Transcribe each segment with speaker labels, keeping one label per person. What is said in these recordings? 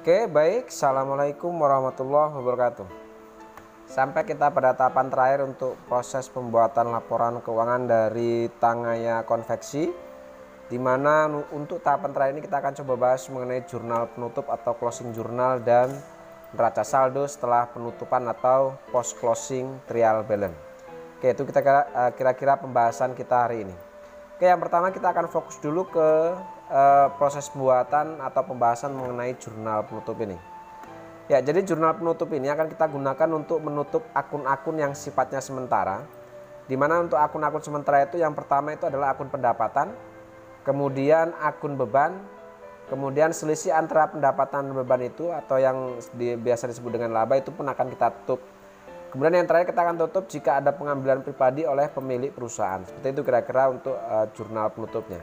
Speaker 1: Oke, baik. Assalamualaikum warahmatullahi wabarakatuh. Sampai kita pada tahapan terakhir untuk proses pembuatan laporan keuangan dari Tangaya Konveksi, di mana untuk tahapan terakhir ini kita akan coba bahas mengenai jurnal penutup atau closing jurnal dan neraca saldo setelah penutupan atau post closing trial balance. Oke, itu kita kira-kira pembahasan kita hari ini. Oke, yang pertama kita akan fokus dulu ke proses pembuatan atau pembahasan mengenai jurnal penutup ini. Ya, jadi jurnal penutup ini akan kita gunakan untuk menutup akun-akun yang sifatnya sementara. Di mana untuk akun-akun sementara itu yang pertama itu adalah akun pendapatan, kemudian akun beban, kemudian selisih antara pendapatan dan beban itu atau yang biasa disebut dengan laba itu pun akan kita tutup. Kemudian yang terakhir kita akan tutup jika ada pengambilan pribadi oleh pemilik perusahaan. Seperti itu kira-kira untuk jurnal penutupnya.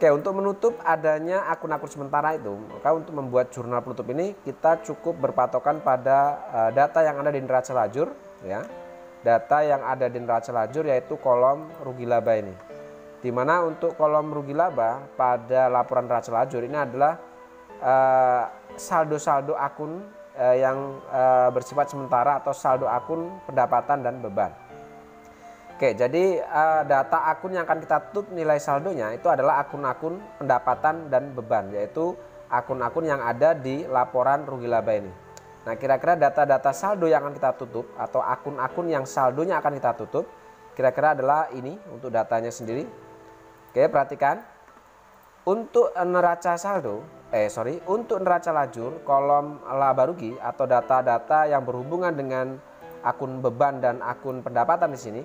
Speaker 1: Oke, untuk menutup adanya akun-akun sementara itu, maka untuk membuat jurnal penutup ini kita cukup berpatokan pada data yang ada di neraca lajur, ya. Data yang ada di neraca lajur yaitu kolom rugi laba ini. Di mana untuk kolom rugi laba pada laporan neraca lajur ini adalah saldo-saldo akun yang bersifat sementara atau saldo akun pendapatan dan beban. Oke, jadi data akun yang akan kita tutup nilai saldonya itu adalah akun-akun pendapatan dan beban, yaitu akun-akun yang ada di laporan rugi laba ini. Nah, kira-kira data-data saldo yang akan kita tutup atau akun-akun yang saldonya akan kita tutup kira-kira adalah ini untuk datanya sendiri. Oke, perhatikan. Untuk neraca saldo, untuk neraca lajur kolom laba rugi atau data-data yang berhubungan dengan akun beban dan akun pendapatan di sini.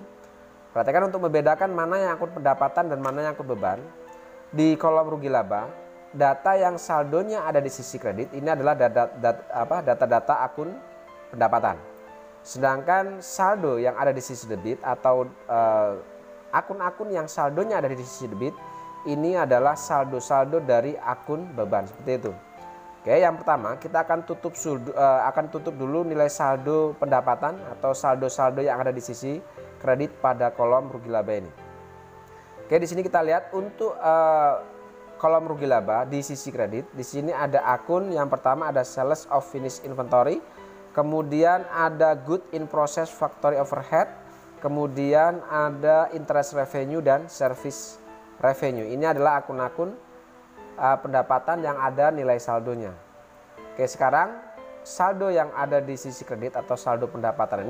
Speaker 1: Perhatikan untuk membedakan mana yang akun pendapatan dan mana yang akun beban. Di kolom rugi laba, data yang saldonya ada di sisi kredit ini adalah data-data akun pendapatan. Sedangkan saldo yang ada di sisi debit atau akun-akun yang saldonya ada di sisi debit ini adalah saldo-saldo dari akun beban, seperti itu. Oke, yang pertama kita akan tutup dulu nilai saldo pendapatan atau saldo-saldo yang ada di sisi kredit pada kolom rugi laba ini. Oke, di sini kita lihat untuk kolom rugi laba di sisi kredit, di sini ada akun yang pertama ada sales of finished inventory, kemudian ada good in process factory overhead, kemudian ada interest revenue dan service revenue. Ini adalah akun-akun pendapatan yang ada nilai saldonya. Oke, sekarang saldo yang ada di sisi kredit atau saldo pendapatan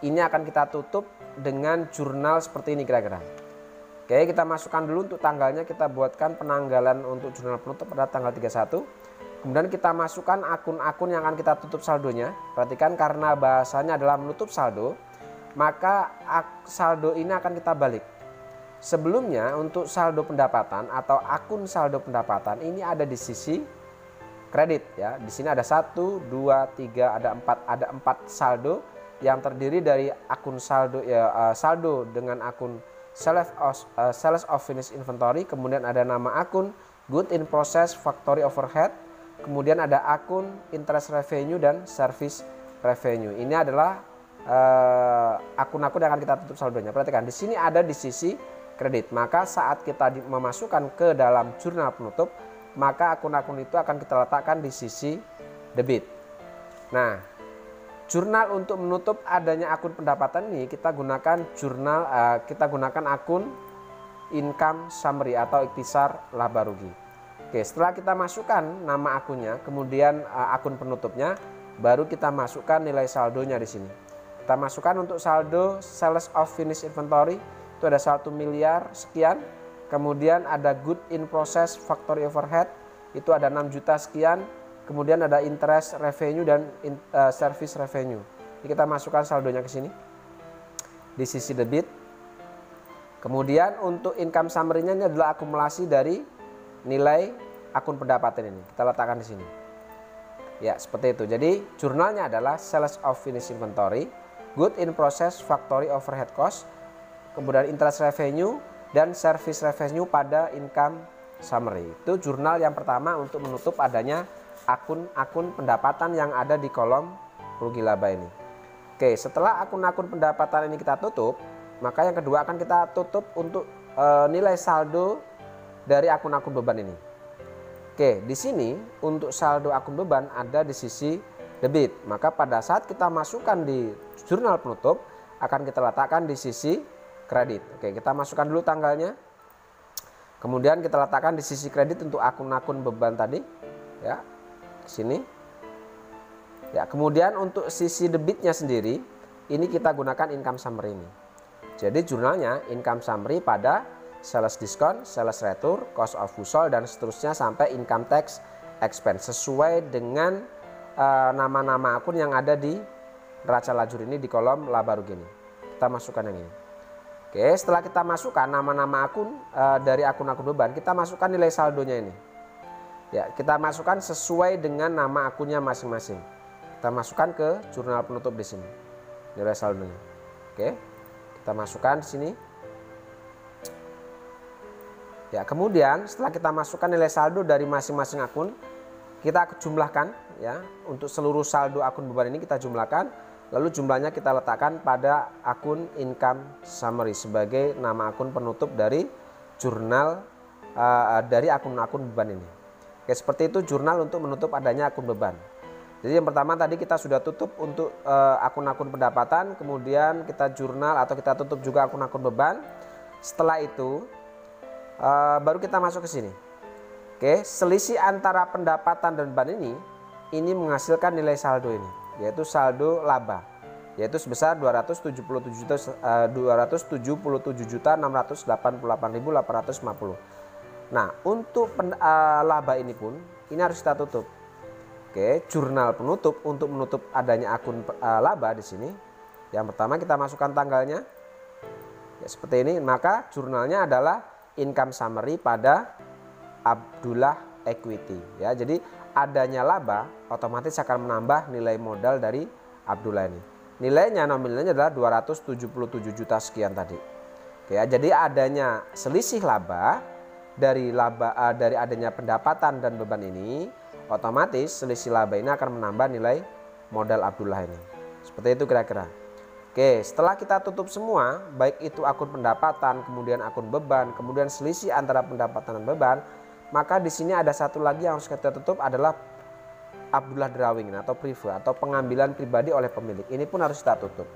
Speaker 1: ini akan kita tutup dengan jurnal seperti ini kira-kira. Oke, kita masukkan dulu untuk tanggalnya, kita buatkan penanggalan untuk jurnal penutup pada tanggal 31. Kemudian kita masukkan akun-akun yang akan kita tutup saldonya. Perhatikan karena bahasanya adalah menutup saldo, maka saldo ini akan kita balik. Sebelumnya untuk saldo pendapatan atau akun saldo pendapatan ini ada di sisi kredit, ya. Di sini ada 1, 2, 3, ada 4 saldo yang terdiri dari akun saldo, ya, saldo dengan akun sales of finished inventory, kemudian ada nama akun good in process factory overhead, kemudian ada akun interest revenue dan service revenue. Ini adalah akun-akun yang akan kita tutup saldonya. Perhatikan di sini ada di sisi kredit, maka saat kita memasukkan ke dalam jurnal penutup, maka akun-akun itu akan kita letakkan di sisi debit. Nah, jurnal untuk menutup adanya akun pendapatan ini kita gunakan akun income summary atau ikhtisar laba rugi. Oke, setelah kita masukkan nama akunnya, kemudian akun penutupnya, baru kita masukkan nilai saldonya di sini. Kita masukkan untuk saldo sales of finished inventory itu ada 1 miliar sekian, kemudian ada good in process factory overhead itu ada 6 juta sekian, kemudian ada interest revenue dan service revenue. Ini kita masukkan saldonya ke sini di sisi debit. Kemudian untuk income summary-nya ini adalah akumulasi dari nilai akun pendapatan ini. Kita letakkan di sini. Ya, seperti itu. Jadi jurnalnya adalah sales of finished inventory, good in process factory overhead cost, kemudian interest revenue dan service revenue pada income summary. Itu jurnal yang pertama untuk menutup adanya akun-akun pendapatan yang ada di kolom rugi laba ini. Oke, setelah akun-akun pendapatan ini kita tutup, maka yang kedua akan kita tutup untuk nilai saldo dari akun-akun beban ini. Oke, di sini untuk saldo akun beban ada di sisi debit. Maka pada saat kita masukkan di jurnal penutup akan kita letakkan di sisi kredit. Oke, kita masukkan dulu tanggalnya. Kemudian kita letakkan di sisi kredit untuk akun-akun beban tadi, ya, di sini. Ya, kemudian untuk sisi debitnya sendiri, ini kita gunakan income summary ini. Jadi jurnalnya income summary pada sales discount, sales return, cost of goods sold, dan seterusnya sampai income tax expense sesuai dengan nama-nama akun yang ada di neraca lajur ini di kolom laba rugi ini. Kita masukkan yang ini. Oke, setelah kita masukkan nama-nama akun dari akun-akun beban, kita masukkan nilai saldonya ini. Ya, kita masukkan sesuai dengan nama akunnya masing-masing. Kita masukkan ke jurnal penutup di sini. Nilai saldonya. Oke. Kita masukkan di sini. Ya, kemudian setelah kita masukkan nilai saldo dari masing-masing akun, kita jumlahkan ya. Untuk seluruh saldo akun beban ini kita jumlahkan. Lalu jumlahnya kita letakkan pada akun income summary sebagai nama akun penutup dari jurnal dari akun-akun beban ini. Oke, seperti itu jurnal untuk menutup adanya akun beban. Jadi yang pertama tadi kita sudah tutup untuk akun-akun pendapatan, kemudian kita jurnal atau kita tutup juga akun-akun beban. Setelah itu baru kita masuk ke sini. Oke, selisih antara pendapatan dan beban ini menghasilkan nilai saldo ini, yaitu saldo laba, yaitu sebesar 277.688.850. Nah, untuk laba ini pun ini harus kita tutup. Oke, jurnal penutup untuk menutup adanya akun laba di sini. Yang pertama kita masukkan tanggalnya. Ya, seperti ini, maka jurnalnya adalah income summary pada Abdullah Equity ya. Jadi adanya laba otomatis akan menambah nilai modal dari Abdullah ini. Nilainya nominalnya adalah 277 juta sekian tadi. Oke ya, jadi adanya selisih laba dari adanya pendapatan dan beban ini, otomatis selisih laba ini akan menambah nilai modal Abdullah ini. Seperti itu kira-kira. Oke, setelah kita tutup semua, baik itu akun pendapatan, kemudian akun beban, kemudian selisih antara pendapatan dan beban, maka di sini ada satu lagi yang harus kita tutup adalah Abdullah Drawing atau prive atau pengambilan pribadi oleh pemilik. Ini pun harus kita tutup.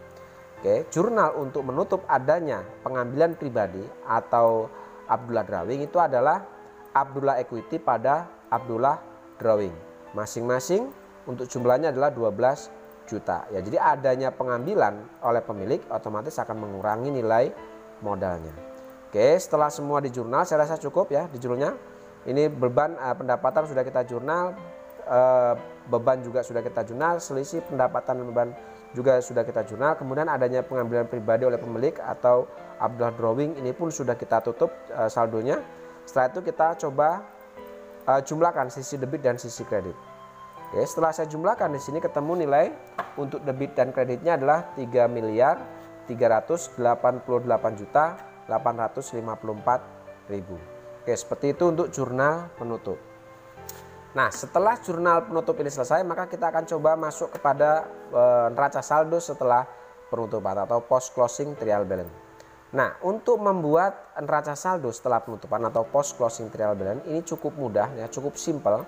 Speaker 1: Oke, jurnal untuk menutup adanya pengambilan pribadi atau Abdullah Drawing itu adalah Abdullah Equity pada Abdullah Drawing. Masing-masing untuk jumlahnya adalah 12 juta. Ya, jadi adanya pengambilan oleh pemilik otomatis akan mengurangi nilai modalnya. Oke, setelah semua di jurnal saya rasa cukup ya di jurnalnya. Ini beban pendapatan sudah kita jurnal, beban juga sudah kita jurnal, selisih pendapatan dan beban juga sudah kita jurnal. Kemudian adanya pengambilan pribadi oleh pemilik atau Abdullah Drawing ini pun sudah kita tutup saldonya. Setelah itu kita coba jumlahkan sisi debit dan sisi kredit. Oke, setelah saya jumlahkan di sini ketemu nilai untuk debit dan kreditnya adalah 3.388.854.000. Oke, seperti itu untuk jurnal penutup. Nah, setelah jurnal penutup ini selesai, maka kita akan coba masuk kepada neraca saldo setelah penutupan atau post closing trial balance. Nah, untuk membuat neraca saldo setelah penutupan atau post closing trial balance ini cukup mudah ya, cukup simpel.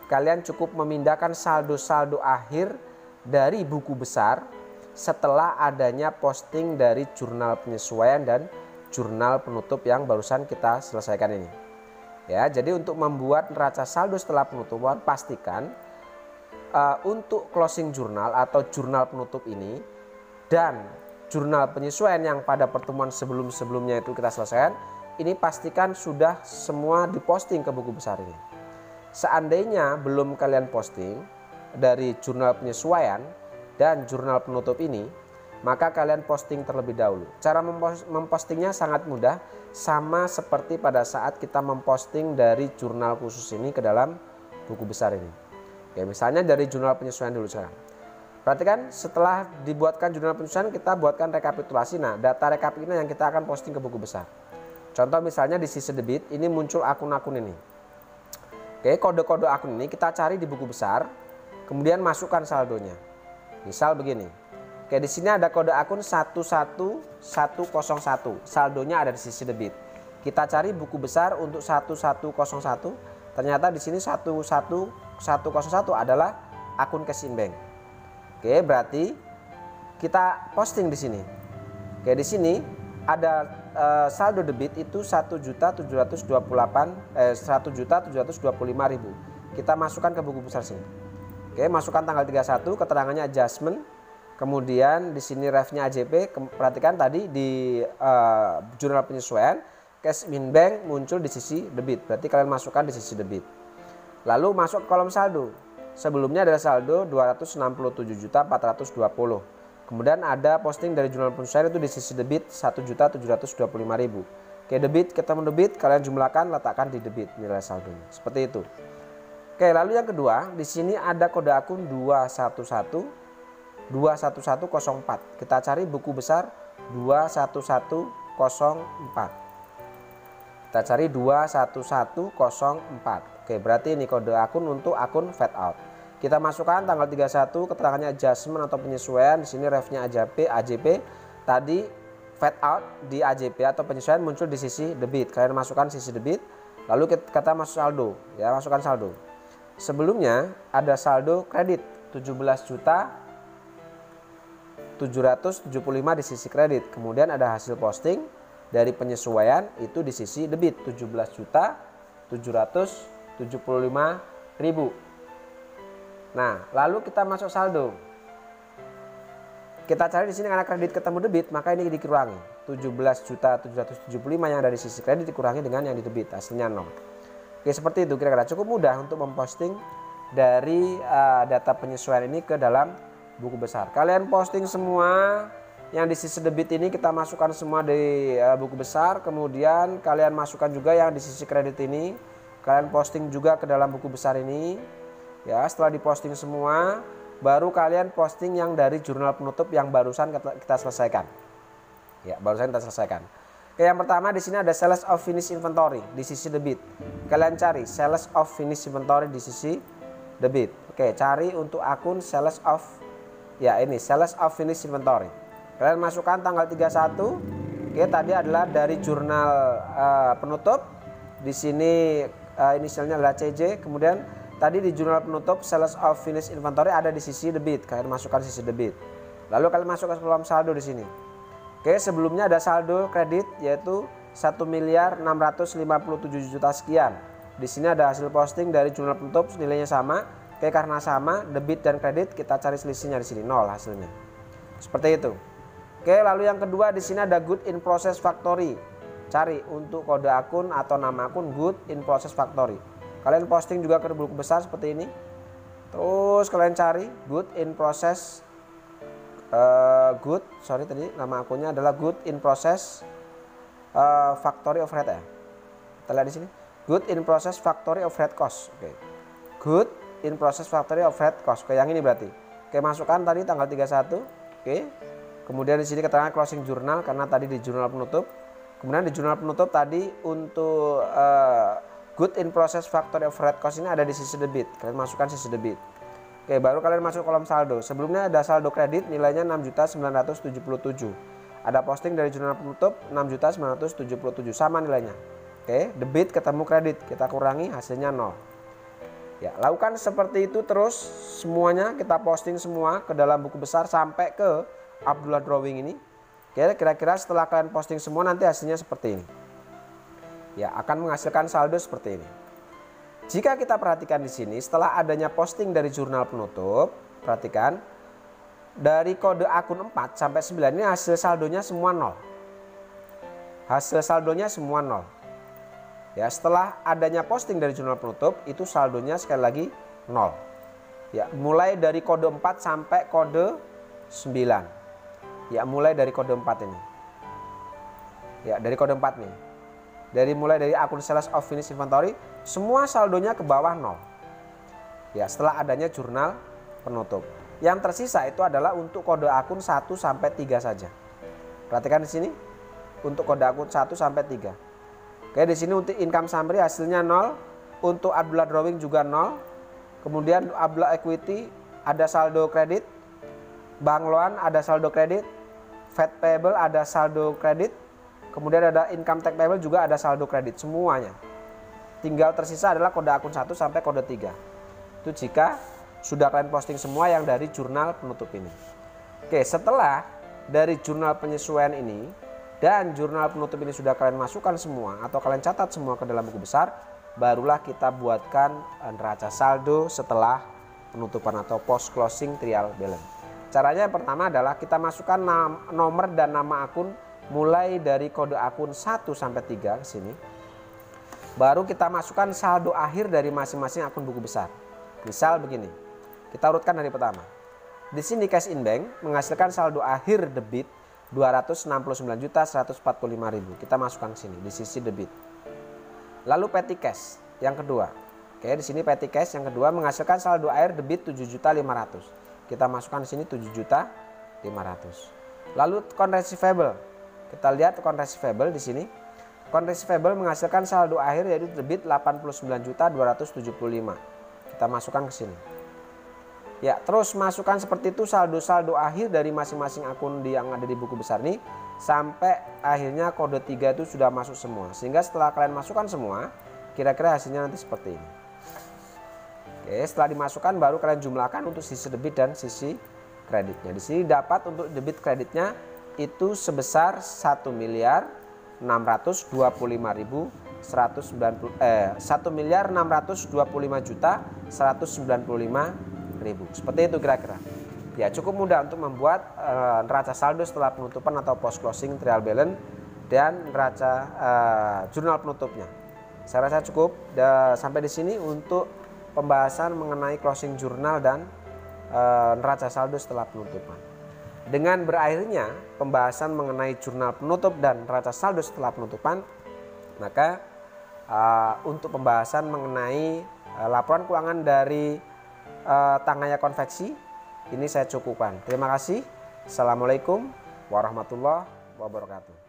Speaker 1: Kalian cukup memindahkan saldo-saldo akhir dari buku besar setelah adanya posting dari jurnal penyesuaian dan jurnal penutup yang barusan kita selesaikan ini. Ya, jadi untuk membuat neraca saldo setelah penutupan pastikan untuk closing jurnal atau jurnal penutup ini dan jurnal penyesuaian yang pada pertemuan sebelum-sebelumnya itu kita selesaikan, ini pastikan sudah semua diposting ke buku besar ini. Seandainya belum kalian posting dari jurnal penyesuaian dan jurnal penutup ini, maka kalian posting terlebih dahulu. Cara mempostingnya sangat mudah, sama seperti pada saat kita memposting dari jurnal khusus ini ke dalam buku besar ini. Oke, misalnya dari jurnal penyesuaian dulu sekarang. Perhatikan, setelah dibuatkan jurnal penyesuaian kita buatkan rekapitulasi. Nah, data rekap ini yang kita akan posting ke buku besar. Contoh misalnya di sisi debit ini muncul akun-akun ini. Oke, kode-kode akun ini kita cari di buku besar, kemudian masukkan saldonya. Misal begini. Oke, di sini ada kode akun 11101, saldonya ada di sisi debit. Kita cari buku besar untuk 1101, Ternyata di sini 10101 adalah akun cash in bank. Oke, berarti kita posting di sini. Oke, di sini ada saldo debit itu 1.725.000. Kita masukkan ke buku besar sini. Oke, masukkan tanggal 31, keterangannya adjustment. Kemudian di sini refnya AJP. Perhatikan tadi di jurnal penyesuaian cash in bank muncul di sisi debit. Berarti kalian masukkan di sisi debit. Lalu masuk ke kolom saldo. Sebelumnya adalah saldo 267.420. Kemudian ada posting dari jurnal penyesuaian itu di sisi debit 1.725.000. Oke, debit ketemu debit, kalian jumlahkan, letakkan di debit nilai saldonya. Seperti itu. Oke, lalu yang kedua, di sini ada kode akun 21104. Kita cari buku besar 21104. Kita cari 21104. Oke, berarti ini kode akun untuk akun fade out. Kita masukkan tanggal 31, keterangannya adjustment atau penyesuaian. Di sini refnya AJP. Tadi fade out di AJP atau penyesuaian muncul di sisi debit. Kalian masukkan sisi debit. Lalu kita masuk saldo, ya, masukkan saldo. Sebelumnya ada saldo kredit 17.775 di sisi kredit. Kemudian ada hasil posting dari penyesuaian itu di sisi debit 17.775.000. Nah, lalu kita masuk saldo. Kita cari di sini karena kredit ketemu debit, maka ini dikurangi. 17.775 yang ada di sisi kredit dikurangi dengan yang di debit, hasilnya 0. Oke, seperti itu kira-kira. Cukup mudah untuk memposting dari data penyesuaian ini ke dalam buku besar. Kalian posting semua yang di sisi debit ini, kita masukkan semua di buku besar. Kemudian kalian masukkan juga yang di sisi kredit ini, kalian posting juga ke dalam buku besar ini. Ya, setelah diposting semua, baru kalian posting yang dari jurnal penutup yang barusan kita selesaikan. Ya, barusan kita selesaikan. Oke, yang pertama di sini ada sales of finish inventory di sisi debit. Kalian cari sales of finish inventory di sisi debit. Oke, cari untuk akun sales of, ya ini sales of finish inventory. Kalian masukkan tanggal 31. Oke, tadi adalah dari jurnal penutup. Di sini inisialnya adalah CJ. Kemudian tadi di jurnal penutup sales of finish inventory ada di sisi debit. Kalian masukkan sisi debit. Lalu kalian masuk ke kolom saldo di sini. Oke, sebelumnya ada saldo kredit yaitu 1.657.000.000 sekian. Di sini ada hasil posting dari jurnal penutup, nilainya sama. Oke, karena sama debit dan kredit, kita cari selisihnya di sini 0 hasilnya. Seperti itu. Oke, lalu yang kedua di sini ada good in process factory. Cari untuk kode akun atau nama akun good in process factory. Kalian posting juga ke buku besar seperti ini. Terus kalian cari good in process tadi nama akunnya adalah good in process factory of red ya. Kita lihat di sini. Good in process factory of red cost. Oke. Good in process factory of red cost. Oke, yang ini berarti. Oke, masukkan tadi tanggal 31. Oke. Kemudian di sini keterangan closing jurnal karena tadi di jurnal penutup. Kemudian di jurnal penutup tadi untuk good in process factory of red cost ini ada di sisi debit. Kalian masukkan sisi debit. Oke, baru kalian masuk kolom saldo. Sebelumnya ada saldo kredit nilainya 6.977. Ada posting dari jurnal penutup 6.977 sama nilainya. Oke, debit ketemu kredit, kita kurangi hasilnya 0. Ya, lakukan seperti itu terus semuanya, kita posting semua ke dalam buku besar sampai ke Abdullah Drawing ini. Oke, kira-kira setelah kalian posting semua nanti hasilnya seperti ini. Ya, akan menghasilkan saldo seperti ini. Jika kita perhatikan di sini, setelah adanya posting dari jurnal penutup, perhatikan dari kode akun 4 sampai 9 ini hasil saldonya semua 0. Hasil saldonya semua 0. Ya, setelah adanya posting dari jurnal penutup itu saldonya sekali lagi 0. Ya, mulai dari kode 4 sampai kode 9. Ya, mulai dari kode 4 ini. Ya, dari kode 4 nih. Mulai dari akun sales of finish inventory, semua saldonya ke bawah 0. Ya, setelah adanya jurnal penutup. Yang tersisa itu adalah untuk kode akun 1 sampai 3 saja. Perhatikan di sini. Untuk kode akun 1 sampai 3. Oke, di sini untuk income summary hasilnya 0. Untuk Abdullah Drawing juga 0. Kemudian Abdullah Equity ada saldo kredit. Bank Loan ada saldo kredit. VAT payable ada saldo kredit. Kemudian ada income tax payable juga ada saldo kredit semuanya. tinggal tersisa adalah kode akun 1 sampai kode 3. Itu jika sudah kalian posting semua yang dari jurnal penutup ini. Oke, setelah dari jurnal penyesuaian ini dan jurnal penutup ini sudah kalian masukkan semua atau kalian catat semua ke dalam buku besar, barulah kita buatkan neraca saldo setelah penutupan atau post closing trial balance. Caranya yang pertama adalah kita masukkan nomor dan nama akun mulai dari kode akun 1 sampai 3 ke sini. Baru kita masukkan saldo akhir dari masing-masing akun buku besar. Misal begini. Kita urutkan dari pertama. Di sini cash in bank menghasilkan saldo akhir debit 269.145.000. Kita masukkan ke sini di sisi debit. Lalu petty cash yang kedua. Oke, di sini petty cash yang kedua menghasilkan saldo akhir debit 7.500.000. Kita masukkan di sini 7.500.000. Lalu account receivable. Kita lihat account receivable di sini. Account receivable menghasilkan saldo akhir yaitu debit 89.275.000. Kita masukkan ke sini. Ya, terus masukkan seperti itu saldo-saldo akhir dari masing-masing akun yang ada di buku besar ini sampai akhirnya kode 3 itu sudah masuk semua. Sehingga setelah kalian masukkan semua, kira-kira hasilnya nanti seperti ini. Oke, setelah dimasukkan baru kalian jumlahkan untuk sisi debit dan sisi kreditnya. Di sini dapat untuk debit kreditnya itu sebesar 1.625.195.000. Seperti itu kira-kira. Ya, cukup mudah untuk membuat neraca saldo setelah penutupan atau post closing trial balance dan neraca jurnal penutupnya. Saya rasa cukup sampai di sini untuk pembahasan mengenai closing jurnal dan neraca saldo setelah penutupan. Dengan berakhirnya pembahasan mengenai jurnal penutup dan neraca saldo setelah penutupan, maka untuk pembahasan mengenai laporan keuangan dari Tangaya Konveksi ini saya cukupkan. Terima kasih. Assalamualaikum warahmatullahi wabarakatuh.